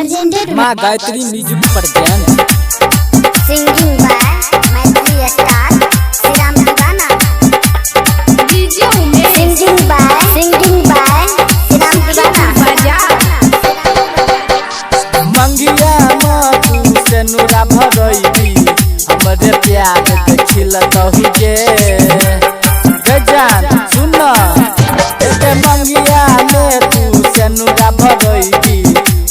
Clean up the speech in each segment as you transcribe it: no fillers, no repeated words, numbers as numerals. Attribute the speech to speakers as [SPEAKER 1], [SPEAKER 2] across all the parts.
[SPEAKER 1] presented
[SPEAKER 2] माँ Gayatri music present
[SPEAKER 1] singing by Maitri Star Siram Divana DJ Umesh singing by Siram Divana
[SPEAKER 2] मंगिया तू से नुरा भरई हमरे प्यार के खिलतहु गे जान सुन ए मंगिया में तू से नुरा भरई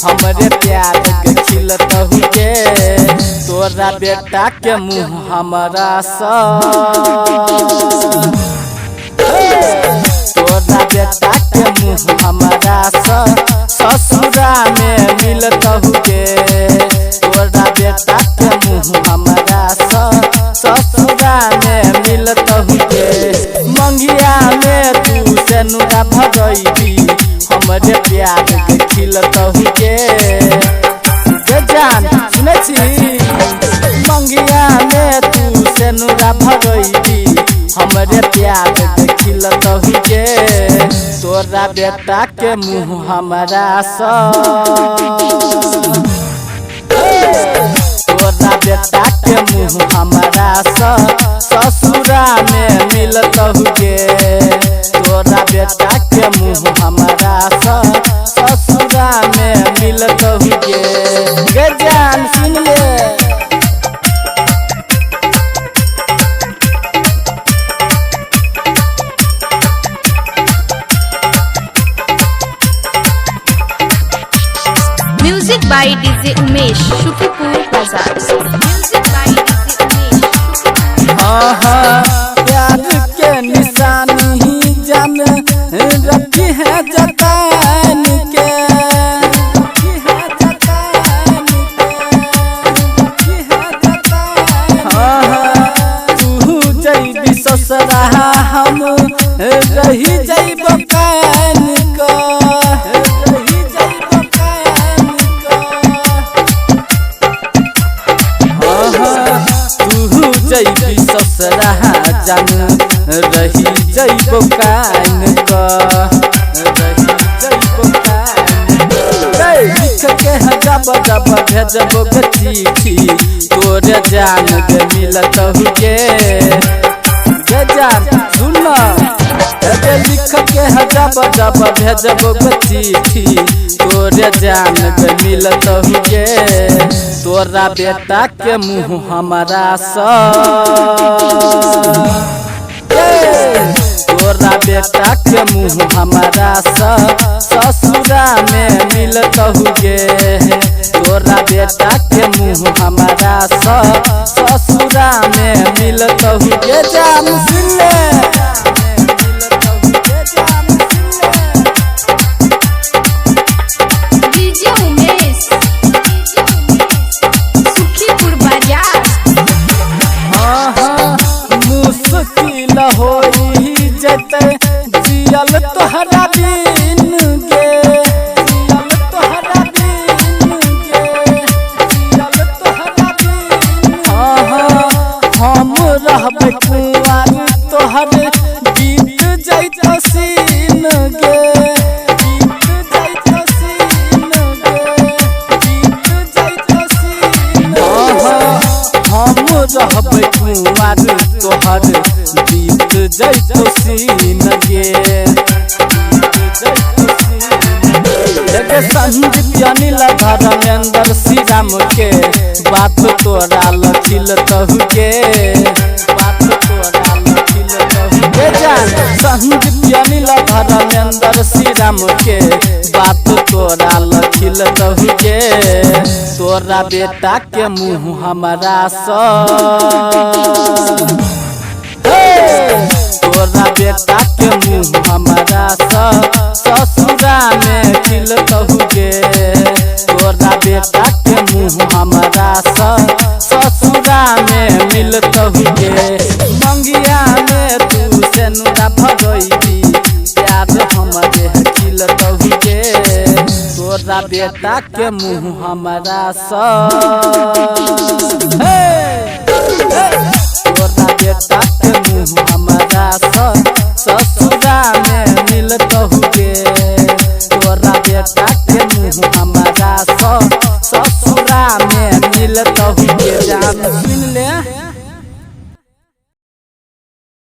[SPEAKER 2] हमरे प्यार के खिलतहु गे तोरा बेटा के मुँह हमारा तोरा बेटा के मुँह हमारा ससुरा में मिलतहु गे तोरा बेटा के मुँह हमारा ससुरा में मिलतहु गे मंगिया में तू से नुरा भरई हमरे प्यार के खिलतहु गे जान सुने छी मंगिया में तू से नुरा भरई हमरे प्यार के खिलतहु गे तोरा बेटा के मुँह हमारा तोरा बेटा के मुँह हमारा ससुरा में मिलतहु गे तोरा बेटा के मुँह हमारा ससुरा में मिलतहु गे जान सुन ले
[SPEAKER 3] Music by DJ Umesh, Shukipur Bazaar. Music by DJ Umesh.
[SPEAKER 2] प्यार के निशानी जान रखी है जतान के तू जैबी ससुरा हम रही जैब कान का जैबी ससुरा जान रही जैब कान लिख के जब जब भेजब चिट्ठी तोरे जान के मिलतहु गे जान सुन लिख के जब जब भेजब चिट्ठी तोरे जान के मिलतहु गे तोरा बेटा के मुँह हमारा तोरा बेटा के मुँह हमारा ससुरा में मिलतहु गे तोरा बेटा के मुँह हमारा ससुरा में मिलतहु गे जान सुन ले
[SPEAKER 3] DJ Umesh, Shukipur Bazaar.
[SPEAKER 2] मुश्किल होई जते जियल तोहरा बिन गे जियल तोहरा बिन गे जियल तोहरा बिन हम रहबै कुंवार तोहर बीत जाइत सीन गे बीत जाइत सीन गे बीत जाइत सीन हम रहबै कुंवार तोहर बीत जैतो सीन गे संदीप अनिल धर्मेंद्र श्रीराम के बात तोरा लखिलतहु गे बात तोरा लखिलतहु गे जान संदीप अनिल धर्मेंद्र श्रीराम के बात तोरा लखिलतहु गे तोरा बेटा के मुँह हमारा तोरा बेटा के मुँह हमारा ससुरा में खिलतहु गे तोरा बेटा के मुँह हमारा ससुरा में मिलतहु गे मंगिया में तू से नुरा भरई प्यार हमरे खिलतहु गे तोरा बेटा के मुँह हमारा